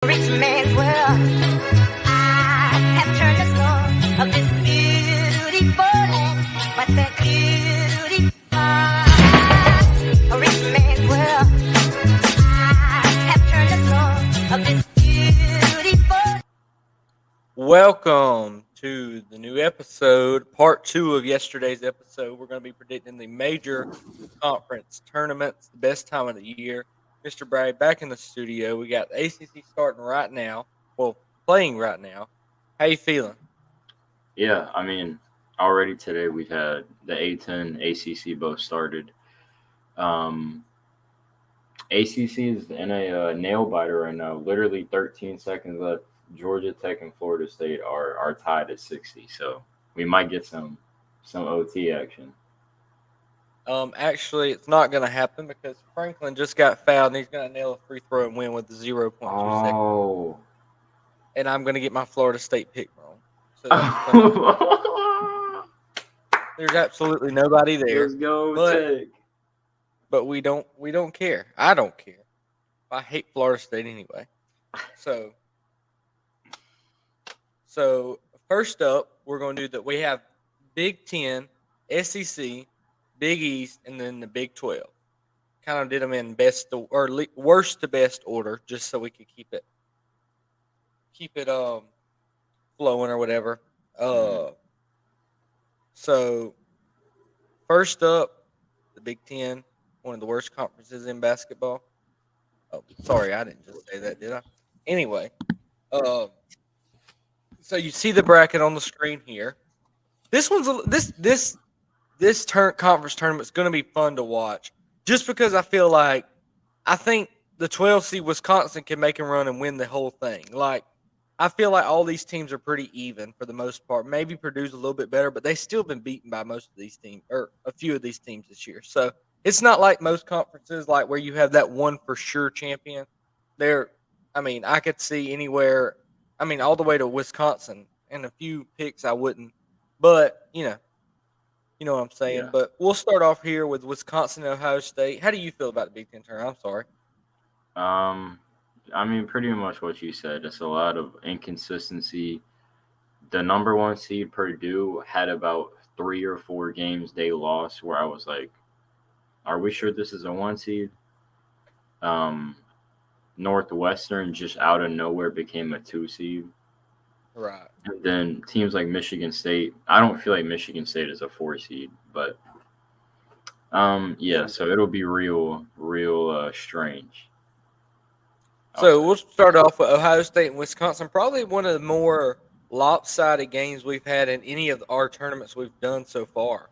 Rich man's world. I have turned the soul of this beautiful land, but that beauty a rich man's world. I have turned the soul of this beautiful. Welcome to the new episode, part 2 of yesterday's episode. We're going to be predicting the major conference tournaments, the best time of the year. Mr. Brad back in the studio. We got the ACC starting right now. Well, playing right now. How you feeling? Yeah, I mean, already today we've had the A10, ACC both started. ACC is in a nail biter right now. Literally 13 seconds left. Georgia Tech and Florida State are tied at 60, so we might get some OT action. Actually, it's not going to happen because Franklin just got fouled and he's going to nail a free throw and win with the 0.2 seconds. Oh. And I'm going to get my Florida State pick wrong. So there's absolutely nobody there. Let's go, Tech. But we don't care. I don't care. I hate Florida State anyway. So first up, we're going to do that. We have Big 10, SEC, Big East, and then the Big 12. Kind of did them in worst to best order, just so we could keep it flowing or whatever. So first up, the Big 10, one of the worst conferences in basketball. Oh, sorry, I didn't just say that, did I? Anyway, so you see the bracket on the screen here. This conference tournament is going to be fun to watch, just because I think the 12 seed Wisconsin can make a run and win the whole thing. Like, I feel like all these teams are pretty even for the most part. Maybe Purdue's a little bit better, but they've still been beaten by most of these teams, or a few of these teams this year. So it's not like most conferences, like where you have that one for sure champion. I could see anywhere. All the way to Wisconsin, and a few picks I wouldn't. But you know what I'm saying. Yeah. But we'll start off here with Wisconsin and Ohio State. How do you feel about the Big Ten tournament? I'm sorry. Pretty much what you said. It's a lot of inconsistency. The number one seed, Purdue, had about 3 or 4 games they lost where I was like, are we sure this is a 1 seed? Northwestern just out of nowhere became a 2 seed. Right. And then teams like Michigan State, I don't feel like Michigan State is a 4 seed, but so it'll be real strange. So we'll start off with Ohio State and Wisconsin. Probably one of the more lopsided games we've had in any of our tournaments we've done so far.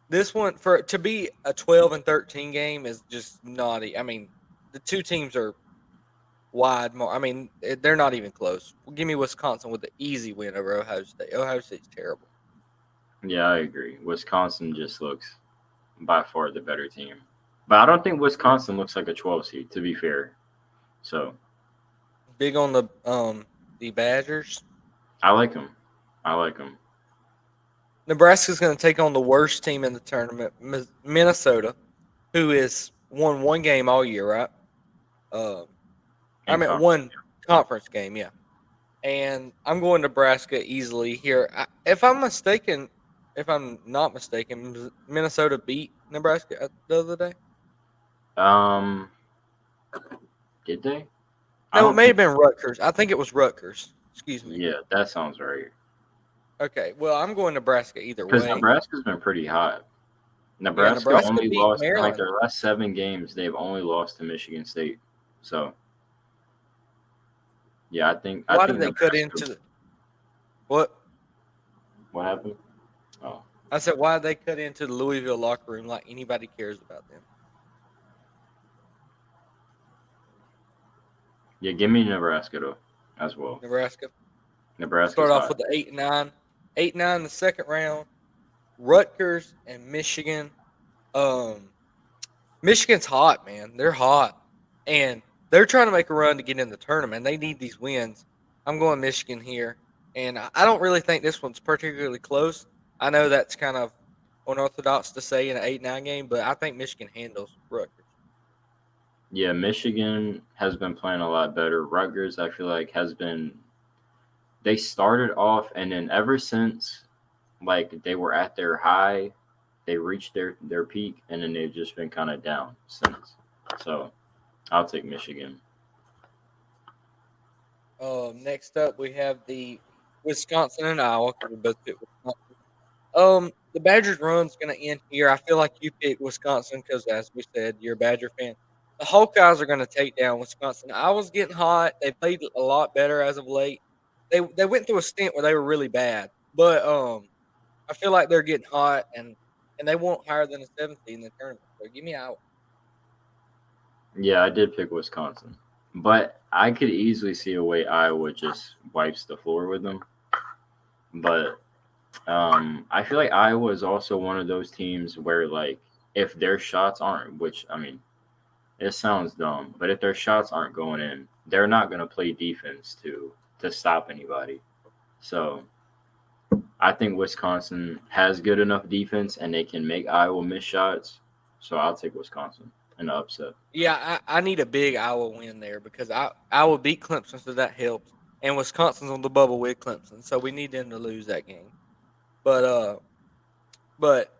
This one, to be a 12-13 game is just naughty. The two teams are wide. They're not even close. Give me Wisconsin with the easy win over Ohio State. Ohio State's terrible. Yeah, I agree. Wisconsin just looks by far the better team. But I don't think Wisconsin looks like a 12 seed, to be fair. So big on the Badgers. I like them. Nebraska's going to take on the worst team in the tournament, Minnesota, who has won one game all year, right? One conference game, yeah. And I'm going Nebraska easily here. If I'm not mistaken, Minnesota beat Nebraska the other day. Did they? No, it may have been Rutgers. I think it was Rutgers. Excuse me. Yeah, that sounds right. Okay, well, I'm going Nebraska either way. Because Nebraska's been pretty hot. Nebraska only lost in like their last 7 games. They've only lost to Michigan State. So, yeah, I think. Why did they cut into the? What? What happened? Oh, I said, why did they cut into the Louisville locker room like anybody cares about them? Yeah, give me Nebraska though, as well. Nebraska. Start off with the 8-9. 8-9 in the second round. Rutgers and Michigan. Michigan's hot, man. They're hot. And they're trying to make a run to get in the tournament. They need these wins. I'm going Michigan here. And I don't really think this one's particularly close. I know that's kind of unorthodox to say in an 8-9 game, but I think Michigan handles Rutgers. Yeah, Michigan has been playing a lot better. Rutgers, I feel like, has been. They started off, and then ever since, like they were at their high, they reached their peak, and then they've just been kind of down since. So I'll take Michigan. Next up, we have the Wisconsin and Iowa. 'Cause we both picked Wisconsin. The Badgers' run's going to end here. I feel like you picked Wisconsin because, as we said, you're a Badger fan. The Hawkeyes are going to take down Wisconsin. Iowa's getting hot. They played a lot better as of late. They went through a stint where they were really bad, but I feel like they're getting hot and they won't higher than a 7 seed in the tournament. So give me Iowa. Yeah, I did pick Wisconsin, but I could easily see a way Iowa just wipes the floor with them. But I feel like Iowa is also one of those teams where, like, if their shots aren't, which I mean, it sounds dumb, but if their shots aren't going in, they're not going to play defense to stop anybody. So I think Wisconsin has good enough defense and they can make Iowa miss shots. So I'll take Wisconsin in the upset. Yeah, I need a big Iowa win there because Iowa beat Clemson, so that helps. And Wisconsin's on the bubble with Clemson, so we need them to lose that game. But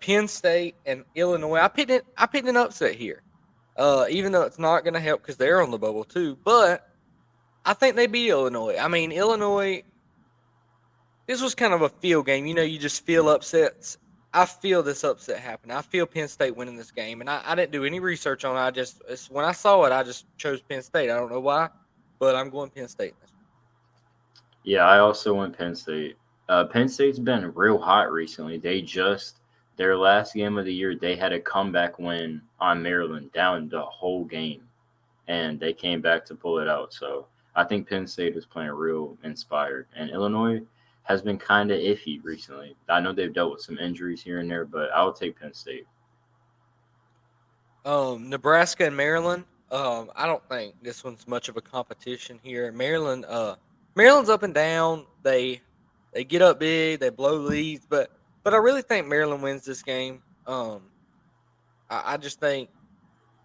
Penn State and Illinois, I picked an upset here. Even though it's not going to help because they're on the bubble too. But I think they beat Illinois. I mean, Illinois. This was kind of a feel game. You know, you just feel upsets. I feel this upset happen. I feel Penn State winning this game, and I didn't do any research on it. When I saw it, I just chose Penn State. I don't know why, but I'm going Penn State in this Yeah, I also went Penn State. Penn State's been real hot recently. Their last game of the year, they had a comeback win on Maryland down the whole game, and they came back to pull it out. So I think Penn State is playing real inspired, and Illinois has been kind of iffy recently. I know they've dealt with some injuries here and there, but I'll take Penn State. Nebraska and Maryland. I don't think this one's much of a competition here. Maryland's up and down. They get up big, they blow leads, but I really think Maryland wins this game. I just think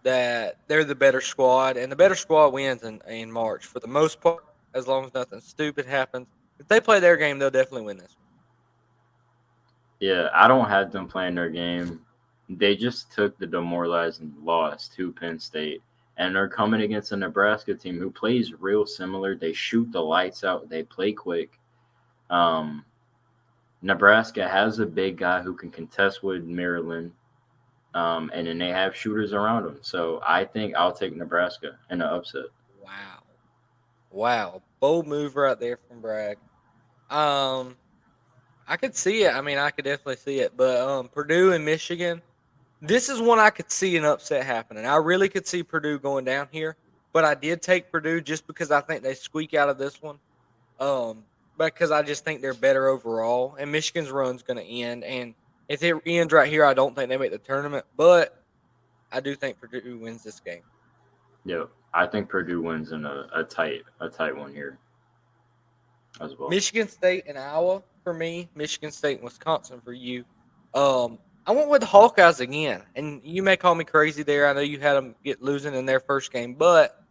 that they're the better squad, and the better squad wins in March for the most part, as long as nothing stupid happens. If they play their game, they'll definitely win this Yeah, I don't have them playing their game. They just took the demoralizing loss to Penn State, and they're coming against a Nebraska team who plays real similar. They shoot the lights out. They play quick. Um, Nebraska has a big guy who can contest with Maryland, and then they have shooters around them. So I think I'll take Nebraska in the upset. one. Wow, bold move right there from Bragg. Um, I could see it. I mean, I could definitely see it. But Purdue and Michigan, this is one I could see an upset happening. I really could see Purdue going down here, but I did take Purdue just because I think they squeak out of this one. Because I just think they're better overall, and Michigan's run's going to end. And if it ends right here, I don't think they make the tournament, but I do think Purdue wins this game. Yeah, I think Purdue wins in a tight one here as well. Michigan State and Iowa for me. Michigan State and Wisconsin for you. I went with the Hawkeyes again, and you may call me crazy there. I know you had them get losing in their first game, but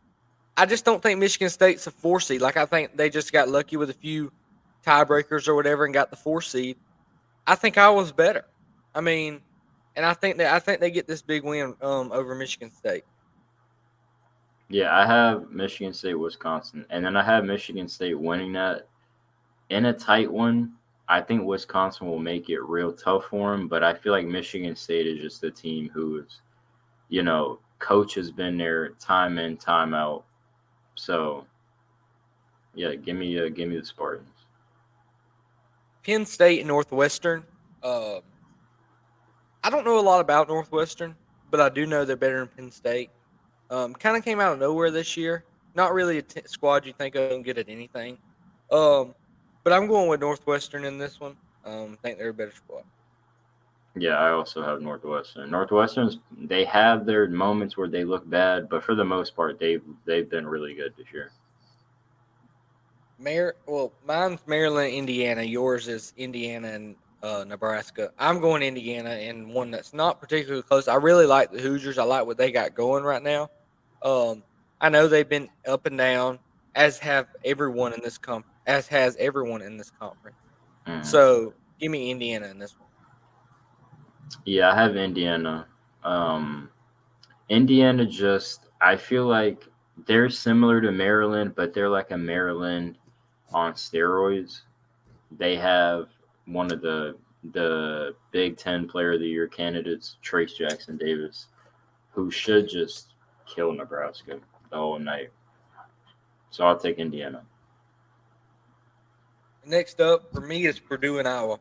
I just don't think Michigan State's a 4 seed. Like I think they just got lucky with a few tiebreakers or whatever and got the 4 seed. I think Iowa's better. I mean, and I think they get this big win over Michigan State. Yeah, I have Michigan State, Wisconsin, and then I have Michigan State winning that in a tight one. I think Wisconsin will make it real tough for them, but I feel like Michigan State is just a team who's, coach has been there time in, time out. So, yeah, give me the Spartans. Penn State and Northwestern. I don't know a lot about Northwestern, but I do know they're better than Penn State. Kind of came out of nowhere this year. Not really a squad you think of and good at anything. Um, but I'm going with Northwestern in this one. Think they're a better squad. Yeah, I also have Northwestern. Northwestern's they have their moments where they look bad, but for the most part, they've been really good this year. Mine's Maryland, Indiana. Yours is Indiana and Nebraska. I'm going Indiana in one that's not particularly close. I really like the Hoosiers. I like what they got going right now. I know they've been up and down, as have everyone in this as has everyone in this conference. Mm. So give me Indiana in this one. Yeah, I have Indiana. Indiana I feel like they're similar to Maryland, but they're like a Maryland on steroids. They have one of the Big Ten Player of the Year candidates, Trace Jackson Davis, who should just kill Nebraska the whole night. So I'll take Indiana. Next up for me is Purdue and Iowa.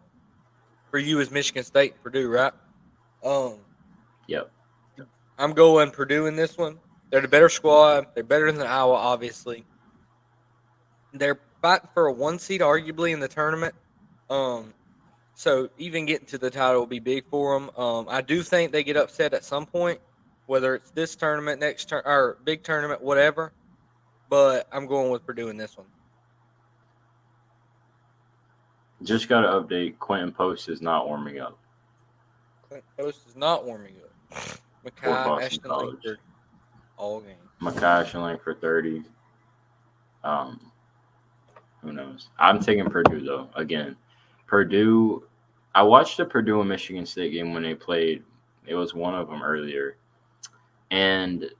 For you is Michigan State and Purdue, right? Um, Yep. I'm going Purdue in this one. They're the better squad. They're better than Iowa, obviously. They're fighting for a 1 seed, arguably, in the tournament. Um, so even getting to the title will be big for them. I do think they get upset at some point, whether it's this tournament, next turn, or big tournament, whatever. But I'm going with Purdue in this one. Just got to update. Quentin Post is not warming up Clint Post is not warming up. for Makai Boston Ashton College. Langford, all game. Makai Ashton for 30. Who knows? I'm taking Purdue, though. Again, Purdue. I watched the Purdue and Michigan State game when they played. It was one of them earlier. And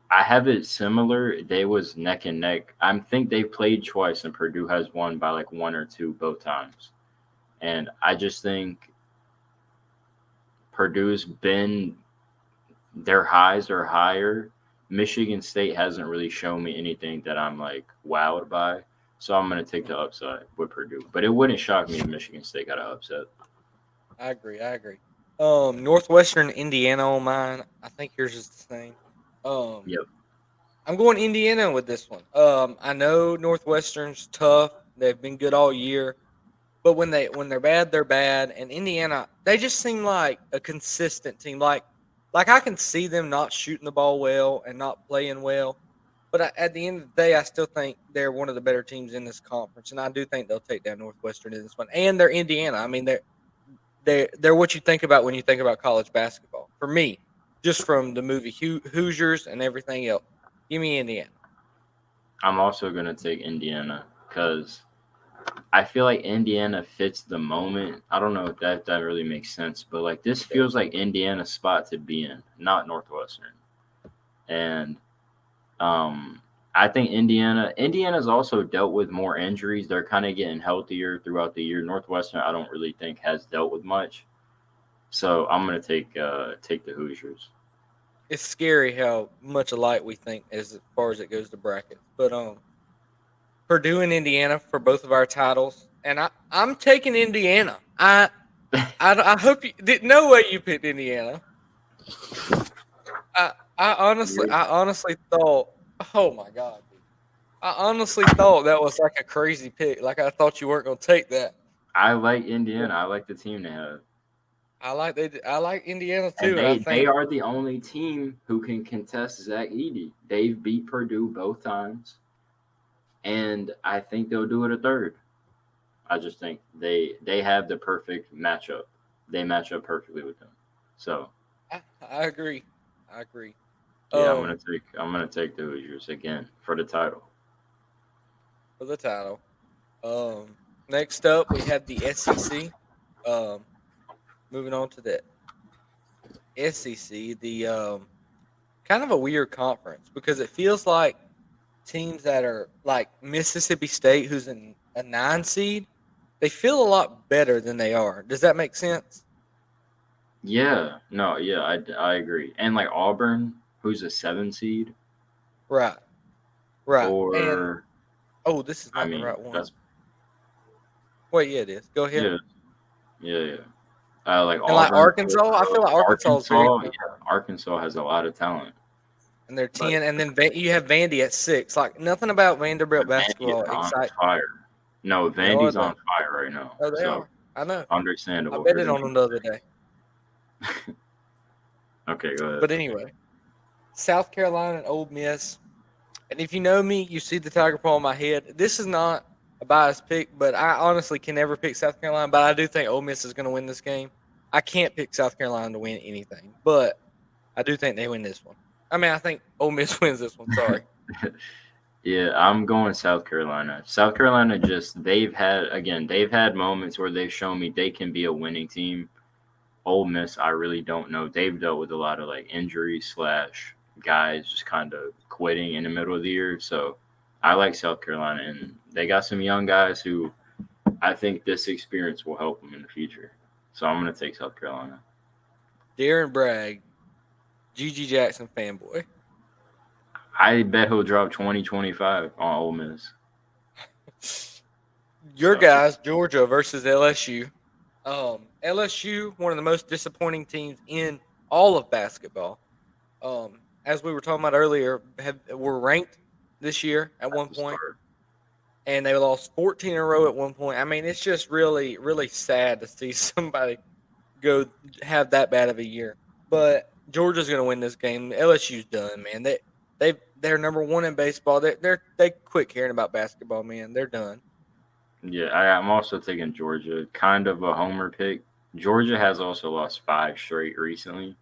I have it similar. They was neck and neck. I think they played twice, and Purdue has won by like 1 or 2 both times. And I just think Purdue's been their highs are higher. Michigan State hasn't really shown me anything that I'm like wowed by. So I'm going to take the upside with Purdue. But it wouldn't shock me if Michigan State got an upset. I agree. Northwestern Indiana on mine. I think yours is the same. Yep. I'm going Indiana with this one. I know Northwestern's tough. They've been good all year, but when they're bad, they're bad. And Indiana, they just seem like a consistent team. Like I can see them not shooting the ball well and not playing well, but at the end of the day, I still think they're one of the better teams in this conference, and I do think they'll take down Northwestern in this one. And they're Indiana. I mean, they're what you think about when you think about college basketball. For me, just from the movie Hoosiers and everything else, give me Indiana. I'm also going to take Indiana because I feel like Indiana fits the moment. I don't know if that really makes sense, but like this feels like Indiana's spot to be in, not Northwestern. And I think Indiana's also dealt with more injuries. They're kind of getting healthier throughout the year. Northwestern, I don't really think has dealt with much. So I'm gonna take the Hoosiers. It's scary how much alike we think as far as it goes to brackets. But Purdue and Indiana for both of our titles, and I'm taking Indiana. I hope you did. No way you picked Indiana. I honestly thought. Oh my god, dude. I honestly thought that was like a crazy pick. Like I thought you weren't going to take that. I like Indiana. I like the team they have. I like Indiana too. And And I they think are the only team who can contest Zach Edey. They've beat Purdue both times, and I think they'll do it a third. I just think they have the perfect matchup. They match up perfectly with them. So I agree. I agree. yeah, I'm gonna take the Hoosiers again for the title. For the title. Next up we have the SEC. Moving on to the SEC, the kind of a weird conference because it feels like teams that are like Mississippi State, who's in a 9 seed, they feel a lot better than they are. Does that make sense? Yeah, no, yeah, I agree. And like Auburn, who's a 7 seed, Right. Right. And or this is I not the mean right one. that's Wait, yeah, it is. Go ahead. yeah. Like And like Auburn, Arkansas, I feel like Arkansas is very good. Arkansas has a lot of talent. And they're But 10, and then you have Vandy at 6. Like nothing about Vanderbilt Vandy basketball is on excites. fire. No, They are Vandy's though. on fire right now. Oh, they So are. I know. I understandable. bet it on them the other day. Okay, go ahead. But anyway, South Carolina and Ole Miss. And if you know me, you see the tiger paw on my head. This is not a biased pick, but I honestly can never pick South Carolina. But I do think Ole Miss is going to win this game. I can't pick South Carolina to win anything, but I do think they win this one. I mean, I think Ole Miss wins this one. Sorry. Yeah, I'm going South Carolina. South Carolina they've had moments where they've shown me they can be a winning team. Ole Miss, I really don't know. They've dealt with a lot of like injuries slash guys just kind of quitting in the middle of the year. So I like South Carolina, and they got some young guys who I think this experience will help them in the future. So I'm going to take South Carolina. Darren Bragg, G.G. Jackson fanboy. I bet he'll drop 20-25 on Ole Miss. Your guys, Georgia versus LSU. LSU, one of the most disappointing teams in all of basketball. As we were talking about earlier, were ranked this year at one point, and they lost 14 in a row at one point. I mean, it's just really, really sad to see somebody go have that bad of a year. But Georgia's going to win this game. LSU's done, man. They're number one in baseball. They quit caring about basketball, man. They're done. Yeah, I'm also taking Georgia. Kind of a homer pick. Georgia has also lost 5 straight recently.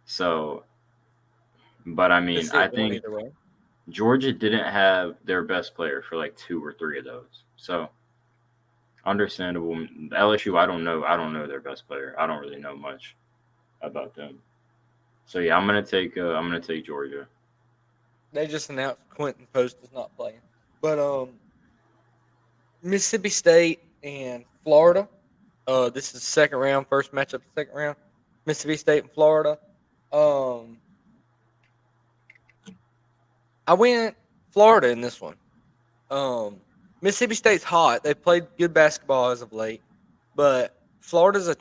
So, but I mean, I think Either way. Georgia didn't have their best player for like 2 or 3 of those. So, understandable. LSU, I don't know their best player. I don't really know much about them. So yeah, I'm gonna take Georgia. They just announced Quentin Post is not playing, but Mississippi State and Florida. This is second round, first matchup, second round. Mississippi State and Florida. I went Florida in this one. Mississippi State's hot. They played good basketball as of late, but Florida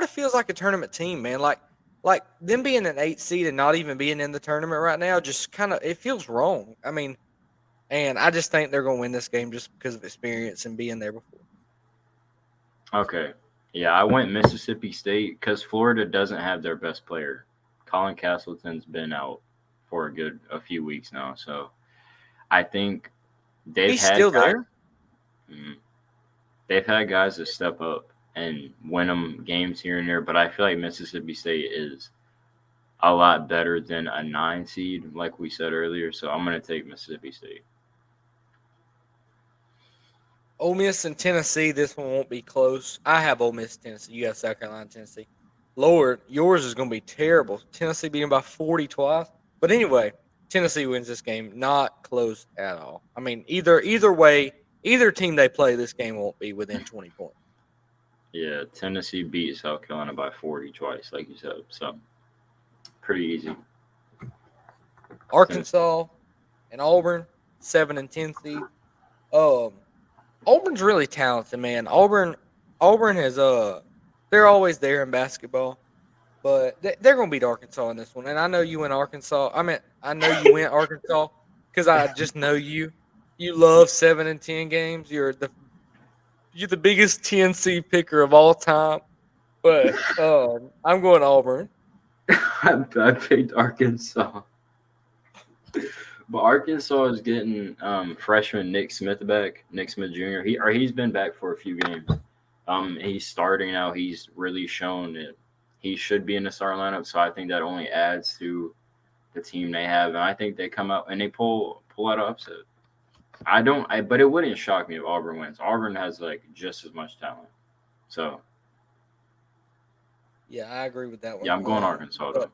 feels like a tournament team, man. Like them being an 8 seed and not even being in the tournament right now, just kind of it feels wrong. I mean, and I just think they're going to win this game just because of experience and being there before. Okay. Yeah, I went Mississippi State because Florida doesn't have their best player. Colin Castleton's been out for a few weeks now, so I think He's still there. They've had guys that step up and win them games here and there, but I feel like Mississippi State is a lot better than a 9 seed, like we said earlier. So I'm going to take Mississippi State. Ole Miss and Tennessee, this one won't be close. I have Ole Miss, Tennessee. You have South Carolina, Tennessee. Lord, yours is going to be terrible. Tennessee beating by 40 twice. But anyway, Tennessee wins this game. Not close at all. I mean, either way, either team they play, this game won't be within 20 points. Yeah, Tennessee beat South Carolina by 40 twice, like you said. So, pretty easy. Arkansas and Auburn, 7 and 10 seed. Auburn's really talented, man. Auburn has they're always there in basketball, but they're gonna beat Arkansas in this one. And I know you went Arkansas. I know you went Arkansas because I just know you. You love 7 and 10 games. You're the biggest 10 seed picker of all time. But I'm going Auburn. I picked Arkansas. But Arkansas is getting freshman Nick Smith back, Nick Smith Jr. He's been back for a few games. He's starting now. He's really shown that he should be in the starting lineup. So I think that only adds to the team they have, and I think they come out and they pull out an upset. But it wouldn't shock me if Auburn wins. Auburn has like just as much talent. So yeah, I agree with that one. Yeah, I'm going Arkansas though.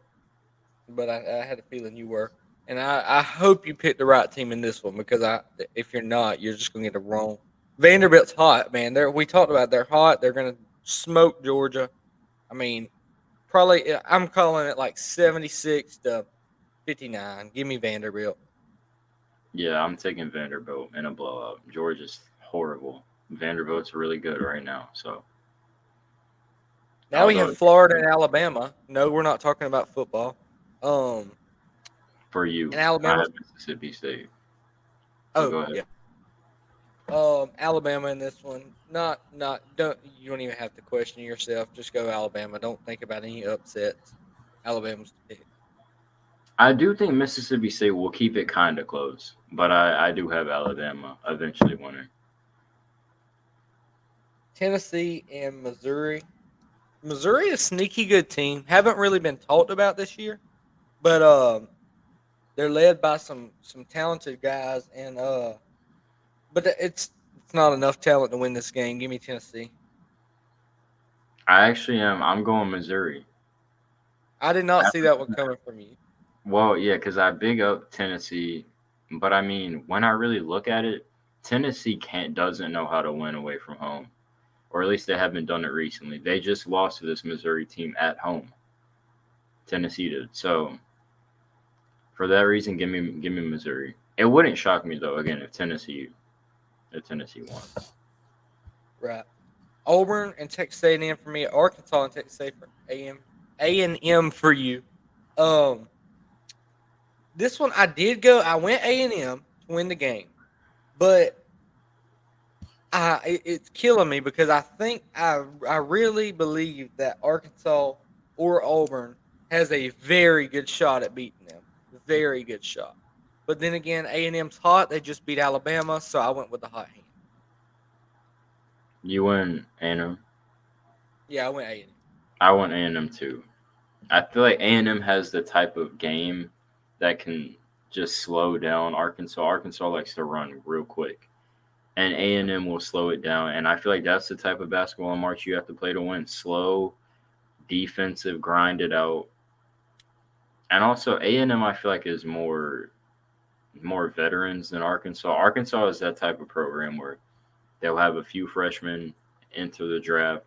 But I had a feeling you were. And I hope you picked the right team in this one because if you're not, you're just going to get it wrong. Vanderbilt's hot, man. We talked about they're hot. They're going to smoke Georgia. I mean, probably I'm calling it like 76-59. Give me Vanderbilt. Yeah, I'm taking Vanderbilt in a blowout. Georgia's horrible. Vanderbilt's really good right now. So now we have Florida and Alabama. No, we're not talking about football. For you, and Alabama, I have Mississippi State. So go ahead. Yeah. Alabama in this one. You don't even have to question yourself. Just go Alabama. Don't think about any upsets. Alabama's the pick. I do think Mississippi State will keep it kind of close, but I do have Alabama eventually winning. Tennessee and Missouri. Missouri is a sneaky good team. Haven't really been talked about this year, but They're led by some talented guys, and but it's not enough talent to win this game. Give me Tennessee. I actually am. I'm going Missouri. I did not see that one coming from you. Well, yeah, because I big up Tennessee, but I mean, when I really look at it, Tennessee can't doesn't know how to win away from home, or at least they haven't done it recently. They just lost to this Missouri team at home. Tennessee did. So for that reason, give me Missouri. It wouldn't shock me though. Again, if Tennessee won. Right. Auburn and Texas A&M for me. Arkansas and Texas A&M for you. Um, this one I did go. I went A&M to win the game, but it's killing me because I think I really believe that Arkansas or Auburn has a very good shot at beating them. Very good shot. But then again, A&M's hot. They just beat Alabama, so I went with the hot hand. You win A&M. Yeah, I went A&M. I went A&M too. I feel like A&M has the type of game that can just slow down Arkansas. Arkansas likes to run real quick, and A&M will slow it down. And I feel like that's the type of basketball march you have to play to win. Slow, defensive, grind it out. And also A&M, I feel like is more veterans than Arkansas. Arkansas is that type of program where they'll have a few freshmen enter the draft,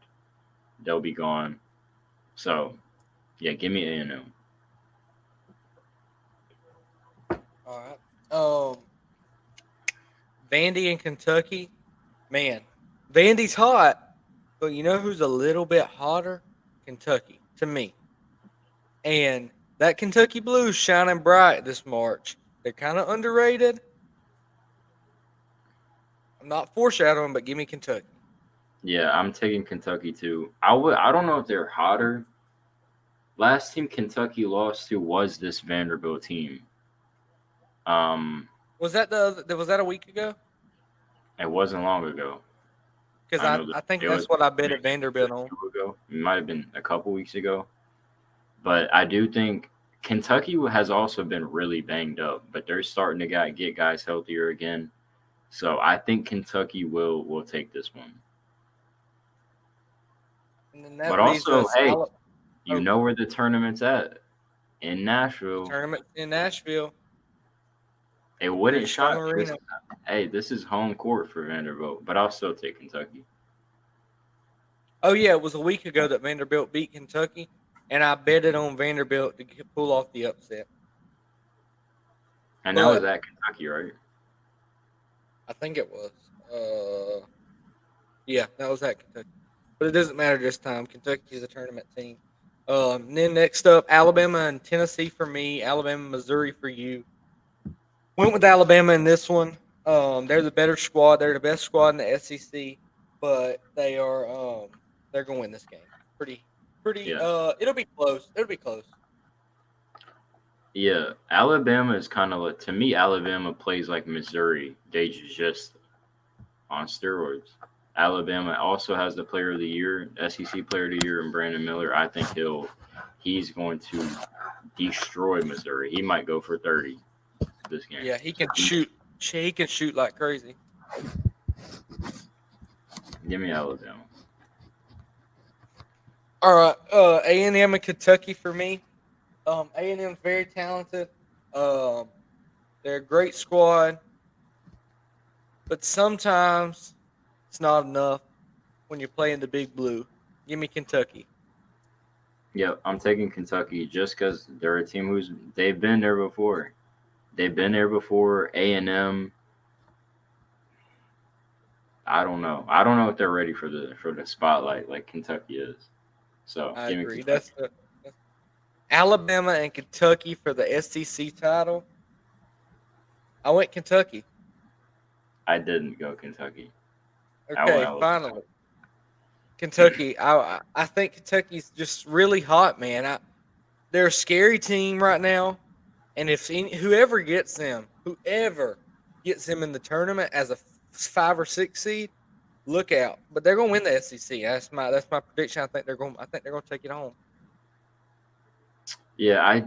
they'll be gone. So yeah, give me A&M. All right. Vandy in Kentucky. Man, Vandy's hot, but you know who's a little bit hotter? Kentucky, to me. And that Kentucky Blues shining bright this March. They're kind of underrated. I'm not foreshadowing, but give me Kentucky. Yeah, I'm taking Kentucky too. I don't know if they're hotter. Last team Kentucky lost to was this Vanderbilt team. Was that was that a week ago? It wasn't long ago. Because I know that I think it that's was what I bet maybe at Vanderbilt on. 2 ago. It might have been a couple weeks ago. But I do think Kentucky has also been really banged up, but they're starting to get guys healthier again. So I think Kentucky will take this one. And then that But leaves also, us hey, you know where the tournament's at in Nashville. tournament in Nashville. It wouldn't Bridgestone shock me. Arena. Hey, this is home court for Vanderbilt, but I'll still take Kentucky. Oh yeah, it was a week ago that Vanderbilt beat Kentucky, and I betted on Vanderbilt to pull off the upset. And that was at Kentucky, right? I think it was. Yeah, that was at Kentucky. But it doesn't matter this time. Kentucky is a tournament team. And then next up, Alabama and Tennessee for me. Alabama, Missouri for you. Went with Alabama in this one. They're the better squad. They're the best squad in the SEC, but they're going to win this game. Pretty. Yeah. It'll be close. It'll be close. Yeah, Alabama is kind of like, to me, Alabama plays like Missouri. They just on steroids. Alabama also has the player of the year, SEC player of the year, and Brandon Miller. I think he's going to destroy Missouri. He might go for 30 this game. Yeah, he can shoot. He can shoot like crazy. Give me Alabama. All right, A&M and Kentucky for me. A&M's very talented. They're a great squad, but sometimes it's not enough when you're playing the Big Blue. Give me Kentucky. Yep, I'm taking Kentucky just because they're a team they've been there before. They've been there before. A&M. I don't know. I don't know if they're ready for the spotlight like Kentucky is. So I give me agree. Kentucky. That's Alabama and Kentucky for the SEC title. I went Kentucky. I didn't go Kentucky. Okay, finally. Kentucky. I think Kentucky's just really hot, man. They're a scary team right now, and whoever gets them in the tournament as a 5 or 6 seed, look out. But they're going to win the SEC. That's my prediction. I think they're going to take it home. Yeah, I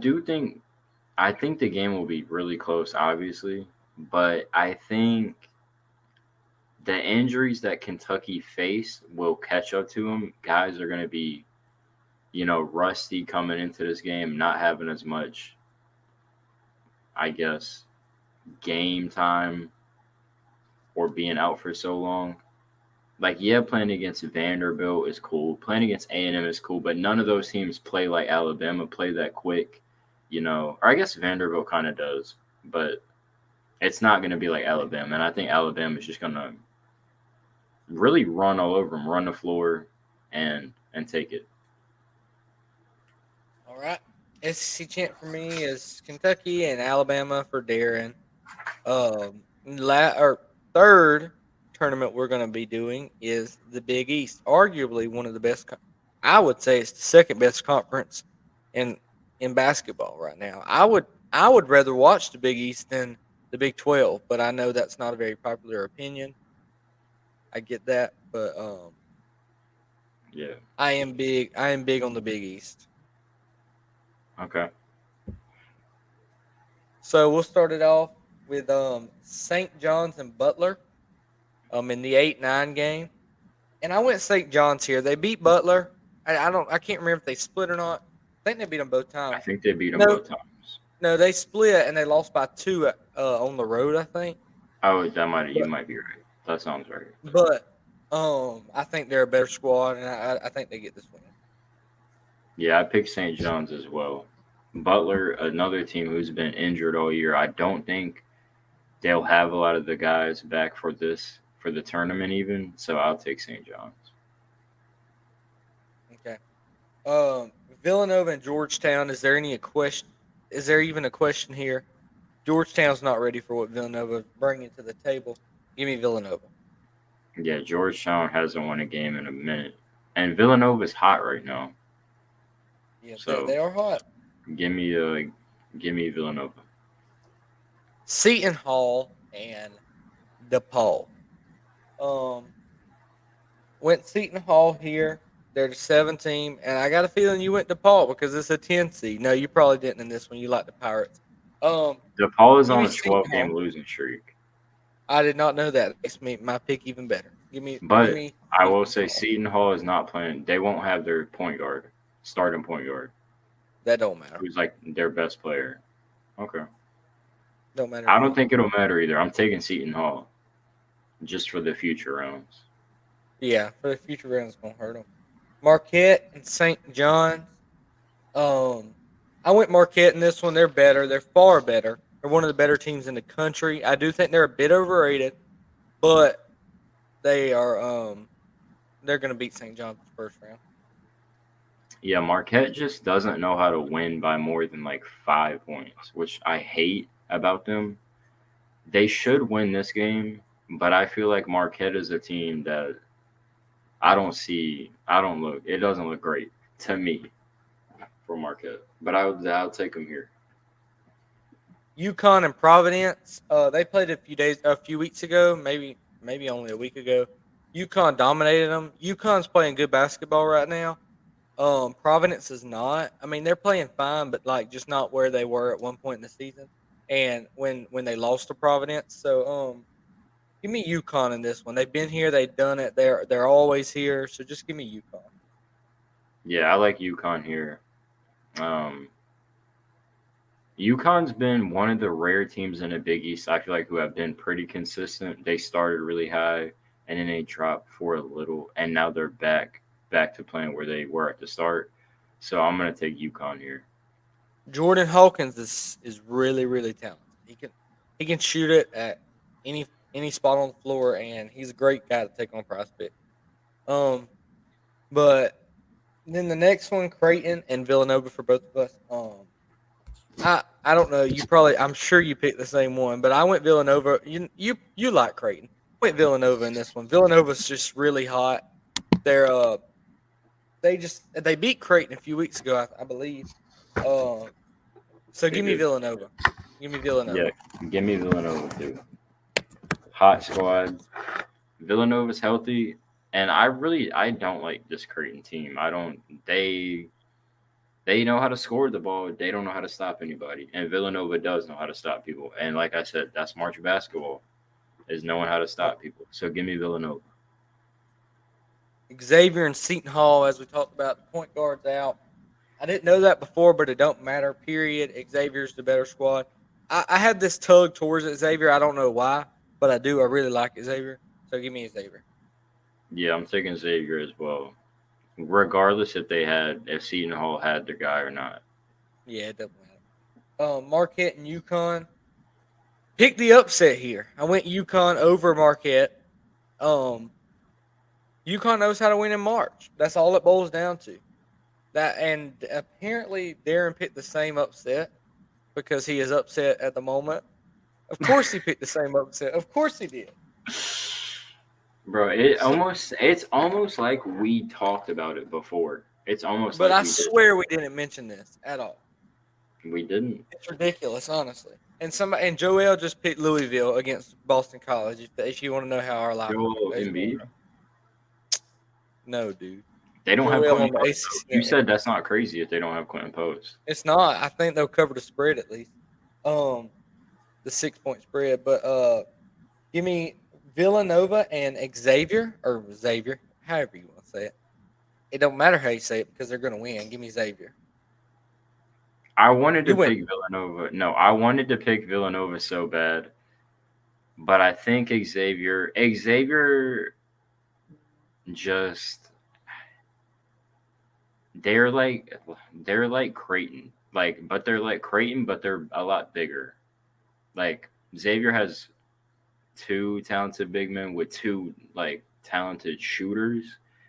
I think the game will be really close, obviously, but I think the injuries that Kentucky face will catch up to them. Guys are going to be, rusty coming into this game, not having as much, I guess, game time or being out for so long. Like, yeah, playing against Vanderbilt is cool. Playing against A&M is cool, but none of those teams play like Alabama, play that quick, Or I guess Vanderbilt kind of does, but it's not going to be like Alabama. And I think Alabama is just going to really run all over them, run the floor, and take it. All right. SEC champ for me is Kentucky and Alabama for Darren. Or third tournament we're going to be doing is the Big East, arguably one of the best. I would say it's the second best conference in basketball right now. I would rather watch the Big East than the Big 12, but I know that's not a very popular opinion. I get that, but Yeah. I am big. I am big on the Big East. Okay. So we'll start it off with St. John's and Butler in the 8-9 game. And I went St. John's here. They beat Butler. I can't remember if they split or not. I think they beat them both I times. think they beat them No, both times. no, they split and they lost by 2 on the road, I think. Oh, you But might be right. That sounds right. but I think they're a better squad, and I think they get this win. Yeah, I picked St. John's as well. Butler, another team who's been injured all year. I don't think they'll have a lot of the guys back for the tournament even. So I'll take St. John's. Okay. Villanova and Georgetown. Is there any a question? Is there even a question here? Georgetown's not ready for what Villanova is bringing to the table. Give me Villanova. Yeah, Georgetown hasn't won a game in a minute, and Villanova's hot right now. Yeah, So they are hot. give me Villanova. Seton Hall and DePaul. Um, Went Seton Hall here. They're the 7 team, and I got a feeling you went DePaul because it's a 10 seed. No, you probably didn't in this one. You like the Pirates. DePaul is Give on me a Seton 12-game Hall. losing streak, I did not know that. It makes me my pick even better. Give but me I will Seton say Hall. Seton Hall is not playing. They won't have their starting point guard, That don't matter. who's like their best player. Okay. Don't matter. I don't think it'll matter either. I'm taking Seton Hall just for the future rounds. Yeah, for the future round, it's gonna hurt them. Marquette and St. John's. I went Marquette in this one. They're better. They're far better. They're one of the better teams in the country. I do think they're a bit overrated, but they are. They're gonna beat St. John's in the first round. Yeah, Marquette just doesn't know how to win by more than like 5 points, which I hate about them. They should win this game, but I feel like Marquette is a team that it doesn't look great to me for Marquette, but I'll take them here. UConn and Providence. They played a few weeks ago, maybe only a week ago. UConn dominated them. UConn's playing good basketball right now. Providence is not. I mean, they're playing fine, but like just not where they were at one point in the season, and when they lost to Providence. So give me UConn in this one. They've been here, they've done it. They're always here. So just give me UConn. Yeah, I like UConn here. UConn's been one of the rare teams in the Big East, I feel like, who have been pretty consistent. They started really high, and then they dropped for a little, and now they're back to playing where they were at the start. So I'm going to take UConn here. Jordan Hawkins is really really talented. He can shoot it at any spot on the floor, and he's a great guy to take on prospect. But then the next one, Creighton and Villanova for both of us. I don't know. I'm sure you picked the same one, but I went Villanova. You like Creighton? Went Villanova in this one. Villanova's just really hot. They beat Creighton a few weeks ago, I believe. So give me Villanova. Give me Villanova. Yeah, give me Villanova too. Hot squad. Villanova's healthy, and I don't like this Creighton team. They They know how to score the ball. They don't know how to stop anybody. And Villanova does know how to stop people. And like I said, that's March basketball, is knowing how to stop people. So give me Villanova. Xavier and Seton Hall, as we talked about, the point guard's out. I didn't know that before, but it don't matter. Period. Xavier's the better squad. I had this tug towards Xavier. I don't know why, but I do. I really like Xavier. So give me Xavier. Yeah, I'm taking Xavier as well. Regardless if Seton Hall had their guy or not. Yeah, it doesn't matter. Marquette and UConn. Pick the upset here. I went UConn over Marquette. Um, UConn knows how to win in March. That's all it boils down to. That and apparently Darren picked the same upset because he is upset at the moment. Of course he picked the same upset. Of course he did. Bro, it's almost like we talked about it before. It's almost But like I swear we didn't mention this at all. we didn't. It's ridiculous, honestly. And Joel just picked Louisville against Boston College. If you want to know how our life Joel is Embiid. going. No, dude. They don't have Joel Quentin on the Post. ACC. You said that's not crazy if they don't have Quentin Post. It's not. I think they'll cover the spread at least. The 6-point spread. But give me Villanova and Xavier, however you want to say it. It don't matter how you say it because they're going to win. Give me Xavier. I wanted to You win. pick Villanova. No, I wanted to pick Villanova so bad, but I think Xavier just they're like Creighton, but they're like Creighton, but they're a lot bigger. Like Xavier has two talented big men with two like talented shooters,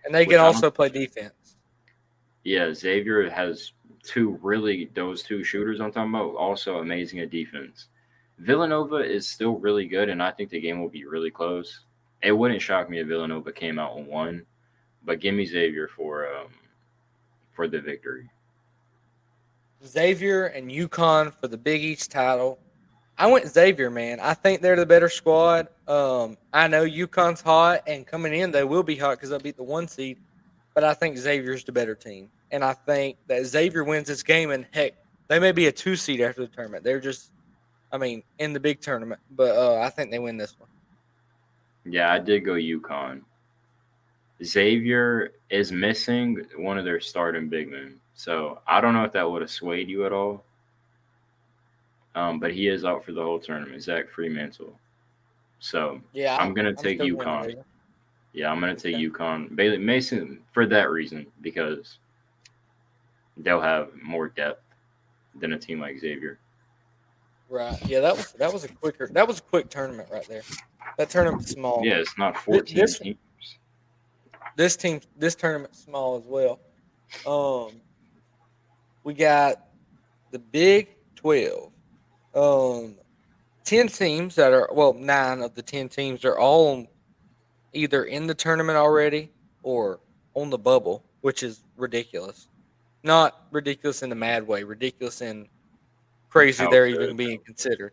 And they can also play defense. Yeah, Xavier has those two shooters I'm talking about, also amazing at defense. Villanova is still really good, and I think the game will be really close. It wouldn't shock me if Villanova came out and won, but give me Xavier for the victory. Xavier and UConn for the Big East title. I went Xavier, man. I think they're the better squad. I know UConn's hot, and coming in they will be hot because they'll beat the 1 seed. But I think Xavier's the better team, and I think that Xavier wins this game. And heck, they may be a 2 seed after the tournament. They're just, in the big tournament. But I think they win this one. Yeah, I did go UConn. Xavier is missing one of their starting big men, so I don't know if that would have swayed you at all. But he is out for the whole tournament, Zach Fremantle. So Yeah, I'm gonna take still winning, UConn. baby. Yeah, I'm gonna take Okay. UConn. Bailey Mason for that reason because they'll have more depth than a team like Xavier. Right. Yeah, that was a quick tournament right there. That tournament's small. Yeah, it's not 14 This teams. this tournament's small as well. We got the Big 12. 10 teams 9 of the 10 teams are all either in the tournament already or on the bubble, which is ridiculous. Not ridiculous in the mad way, ridiculous in crazy How they're good. even being considered.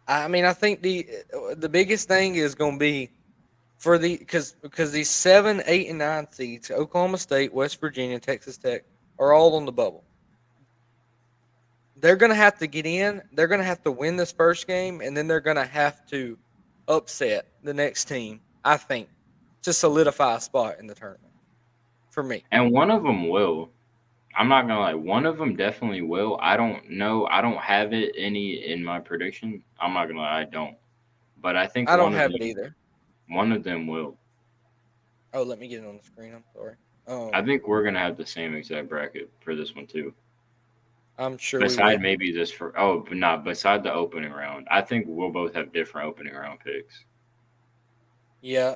I think the biggest thing is going to be for because these 7, 8, and 9 seeds, Oklahoma State, West Virginia, Texas Tech, are all on the bubble. They're going to have to get in. They're going to have to win this first game, and then they're going to have to upset the next team, I think, to solidify a spot in the tournament for me. And one of them will. I'm not gonna lie. One of them definitely will. I don't know. I don't have it any in my prediction. I'm not gonna lie. I don't. But I think I don't have it either. One of them will. Oh, let me get it on the screen. I'm sorry. I think we're gonna have the same exact bracket for this one too. I'm sure we Beside will. maybe this beside the opening round. I think we'll both have different opening round picks. Yeah.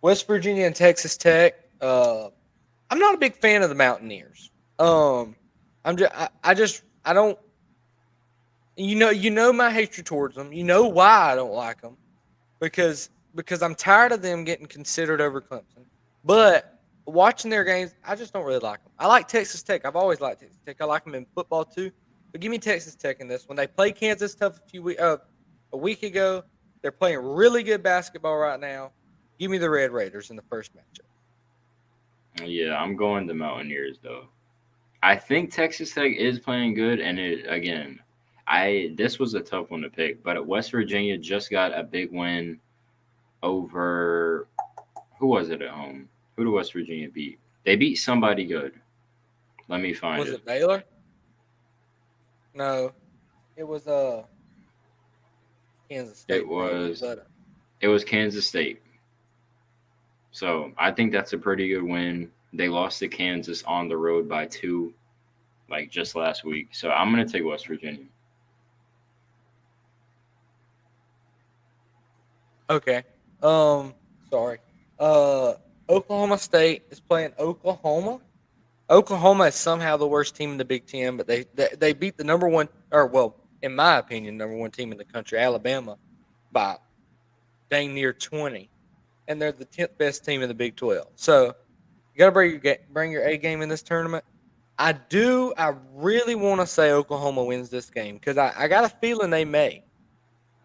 West Virginia and Texas Tech. I'm not a big fan of the Mountaineers. I don't. You know my hatred towards them. You know why I don't like them, because I'm tired of them getting considered over Clemson. But watching their games, I just don't really like them. I like Texas Tech. I've always liked Texas Tech. I like them in football too. But give me Texas Tech in this one. They played Kansas tough a week ago. They're playing really good basketball right now. Give me the Red Raiders in the first matchup. Yeah, I'm going the Mountaineers though. I think Texas Tech is playing good, and this was a tough one to pick, but West Virginia just got a big win over who was it at home? Who did West Virginia beat? They beat somebody good. Let me find Was it. it Baylor? No, it was Kansas It State maybe, was but it was Kansas State. So I think that's a pretty good win. They lost to Kansas on the road by 2, like just last week. So I'm gonna take West Virginia. okay. Sorry. Oklahoma State is playing Oklahoma. Oklahoma is somehow the worst team in the Big Ten, but they beat the number one, or well, in my opinion, number one team in the country, Alabama, by dang near 20, and they're the 10th best team in the Big 12. So you got to bring your A game in this tournament. I do. I really want to say Oklahoma wins this game because I got a feeling they may.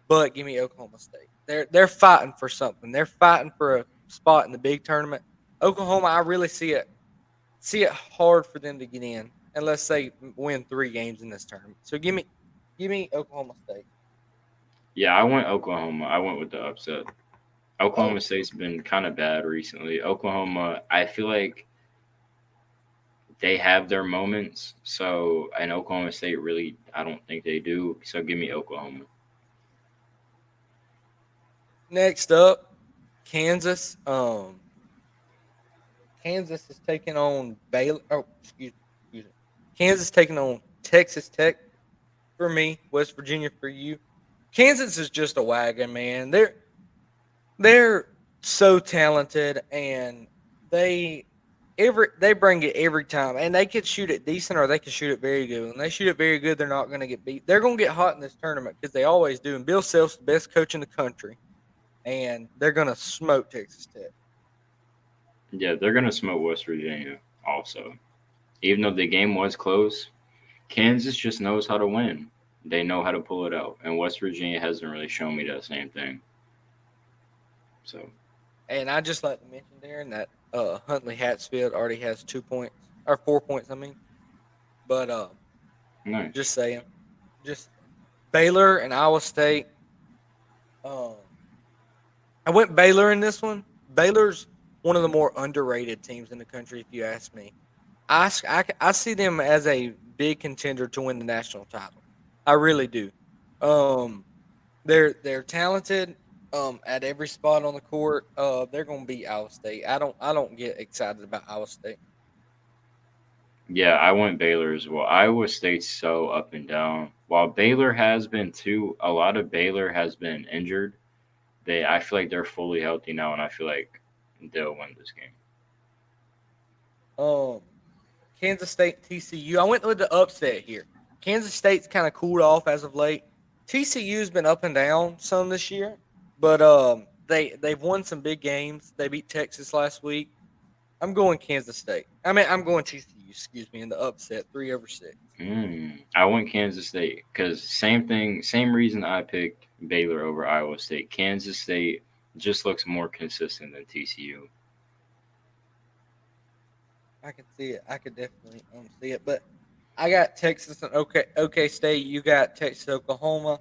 But give me Oklahoma State. They're fighting for something. They're fighting for a spot in the big tournament. Oklahoma, I really see it hard for them to get in unless they win 3 games in this tournament. So give me Oklahoma State. Yeah, I went Oklahoma. I went with the upset. Oh, Oklahoma State's been kind of bad recently. Oklahoma, I feel like they have their moments. So, and Oklahoma State really, I don't think they do. So, give me Oklahoma. next up, Kansas. Kansas is taking on Baylor. Oh, excuse me. Kansas taking on Texas Tech for me. West Virginia for you. Kansas is just a wagon, man. They're so talented, and they they bring it every time, and they could shoot it decent or they can shoot it very good. When they shoot it very good, they're not going to get beat. They're going to get hot in this tournament because they always do. And Bill Self's the best coach in the country, and they're going to smoke Texas Tech. Yeah, they're going to smoke West Virginia also. Even though the game was close, Kansas just knows how to win. They know how to pull it out. And West Virginia hasn't really shown me that same thing. So, And I just like to mention, Darren, that Huntley Hatfield already has 2 points or 4 points. I mean, but nice. just saying, just Baylor and Iowa State. Um, I went Baylor in this one. Baylor's one of the more underrated teams in the country, if you ask me. I see them as a big contender to win the national title. I really do. Um, they're talented at every spot on the court. They're going to beat Iowa State. I don't get excited about Iowa State. Yeah, I went Baylor as well. Iowa State's so up and down. While Baylor has been too, a lot of Baylor has been injured. I feel like they're fully healthy now, and I feel like they'll win this game. Um, Kansas State, TCU. I went with the upset here. Kansas State's kind of cooled off as of late. TCU's been up and down some this year, but they've won some big games. They beat Texas last week. I'm going Kansas State. I mean, I'm going TCU. Excuse me, in the upset, 3/6. I went Kansas State because same thing, same reason I picked Baylor over Iowa State. Kansas State just looks more consistent than TCU. I can see it. I could definitely see it. But I got Texas and OK State. You got Texas, Oklahoma.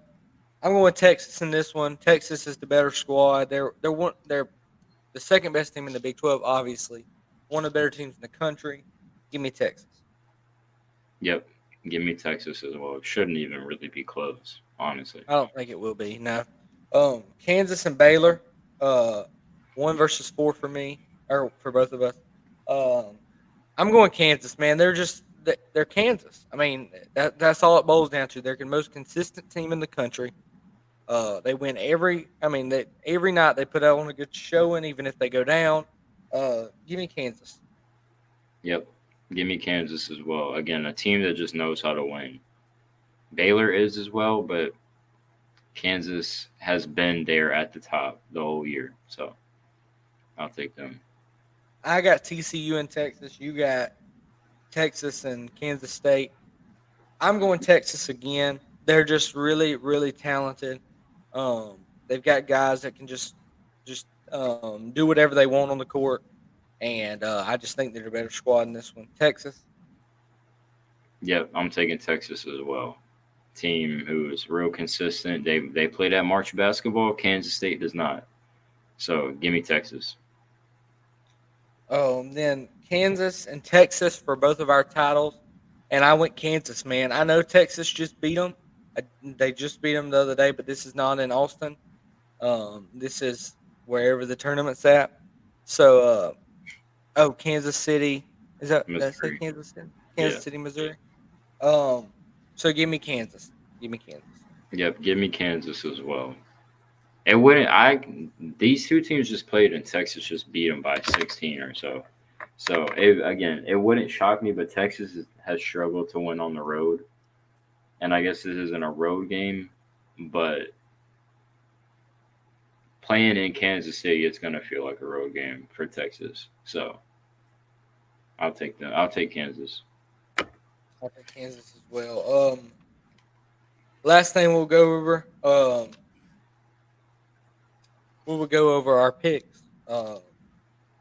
I'm going with Texas in this one. Texas is the better squad. They're the second best team in the Big 12, obviously. One of the better teams in the country. Give me Texas. Yep, give me Texas as well. It shouldn't even really be close, honestly. I don't think it will be. No. Kansas and Baylor. 1-4 for me, or for both of us. Um, I'm going Kansas, man. They're Kansas. I mean, that's all it boils down to. They're the most consistent team in the country. They win every night they put out on a good showing, even if they go down. Give me Kansas. Yep, give me Kansas as well. Again, a team that just knows how to win. Baylor is as well, but Kansas has been there at the top the whole year. So I'll take them. I got TCU and Texas. You got Texas and Kansas State. I'm going Texas again. They're just really, really talented. They've got guys that can just do whatever they want on the court. And I just think they're a better squad in this one. Texas. Yep, I'm taking Texas as well. Team who is real consistent. They play that March basketball. Kansas State does not. So give me Texas. Then Kansas and Texas for both of our titles. And I went Kansas, man. I know Texas just beat them. They just beat them the other day, but this is not in Austin. This is wherever the tournament's at. So, Kansas City. Did I say Missouri. Kansas City? Yeah. Kansas City, Missouri. So give me Kansas. Give me Kansas. Yep, give me Kansas as well. It wouldn't. These two teams just played, and Texas just beat them by 16 or so. So it wouldn't shock me, but Texas has struggled to win on the road, and I guess this isn't a road game, but playing in Kansas City, it's gonna feel like a road game for Texas. So I'll take them. I'll take Kansas. I think Kansas as well. Last thing we'll go over. We will go over our picks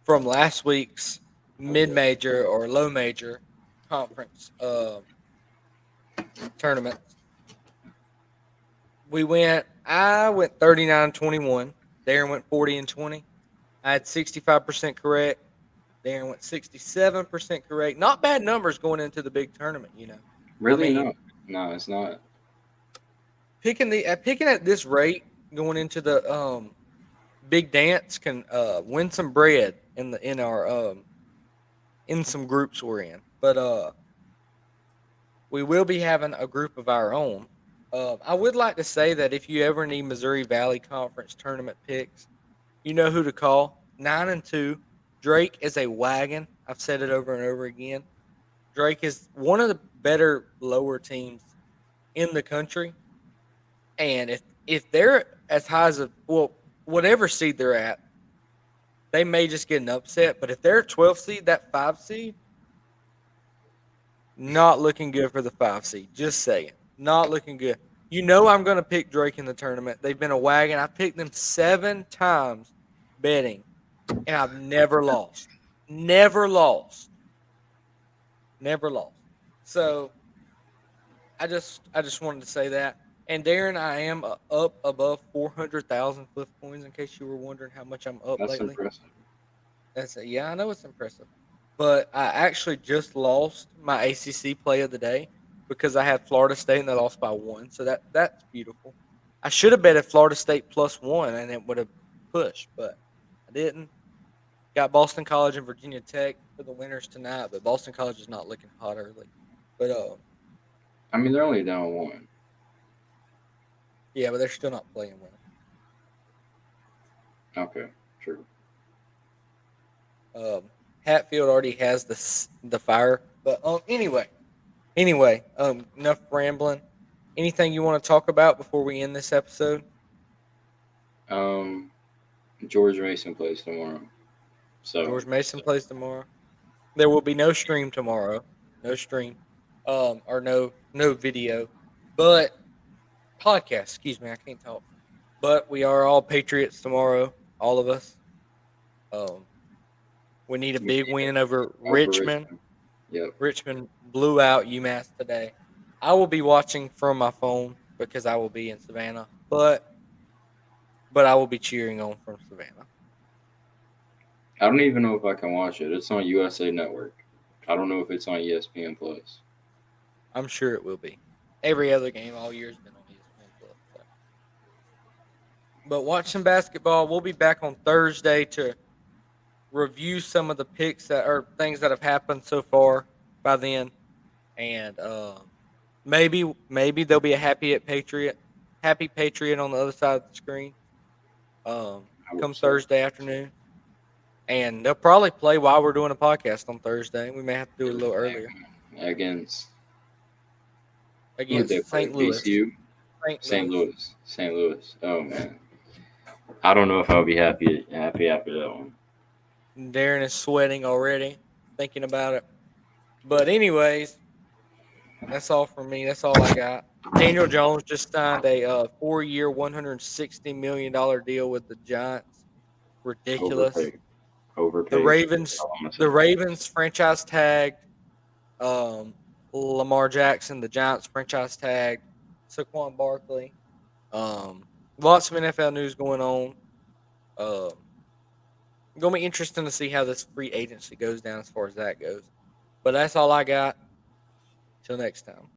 from last week's mid-major or low-major conference tournaments. I went 39-21. Darren went 40-20. I had 65% correct. Darren went 67% correct. Not bad numbers going into the big tournament, you know. Really? I mean, No, it's not. Picking at this rate going into the big dance can win some bread in some groups we're in. But we will be having a group of our own. I would like to say that if you ever need Missouri Valley Conference tournament picks, you know who to call. 9-2. Drake is a wagon. I've said it over and over again. Drake is one of the better lower teams in the country. And if they're as high as whatever seed they're at, they may just get an upset. But if they're a 12 seed, that 5 seed, not looking good for the 5 seed. Just saying. Not looking good. You know I'm going to pick Drake in the tournament. They've been a wagon. I picked them 7 times betting, and I've never lost. Never lost. Never lost. So I just wanted to say that. And Darren, I am up above 400,000 flip coins. In case you were wondering how much I'm up That's lately. impressive. Yeah, I know it's impressive. But I actually just lost my ACC play of the day because I had Florida State and they lost by 1. So that's beautiful. I should have bet at Florida State +1 and it would have pushed, but I didn't. Got Boston College and Virginia Tech for the winners tonight, but Boston College is not looking hot early. But I mean, they're only down 1. yeah, but they're still not playing well. Okay, true. Hatfield already has the fire, but anyway, enough rambling. Anything you want to talk about before we end this episode? George Mason plays tomorrow. So George Mason plays tomorrow. There will be no stream tomorrow. No stream. Or no video. But podcast, excuse me, I can't talk. But we are all Patriots tomorrow, all of us. We need a big win over Richmond. Yep. Richmond blew out UMass today. I will be watching from my phone because I will be in Savannah, but I will be cheering on from Savannah. I don't even know if I can watch it. It's on USA Network. I don't know if it's on ESPN Plus. I'm sure it will be. Every other game all year has been on ESPN Plus. So. But watch some basketball. We'll be back on Thursday to review some of the picks that are things that have happened so far by then, and maybe there'll be a happy Patriot on the other side of the screen. Come Thursday afternoon, and they'll probably play while we're doing a podcast on Thursday. We may have to do it a little earlier Against St. Louis. VCU? St. Louis. Oh man, I don't know if I'll be happy after that one. Darren is sweating already thinking about it. But anyways, that's all for me. That's all I got. Daniel Jones just signed a 4-year, $160 million deal with the Giants. ridiculous. Overpaid. The Ravens, franchise tagged Lamar Jackson. The Giants franchise tagged Saquon Barkley. Lots of NFL news going on. Gonna be interesting to see how this free agency goes down as far as that goes. But that's all I got. Till next time.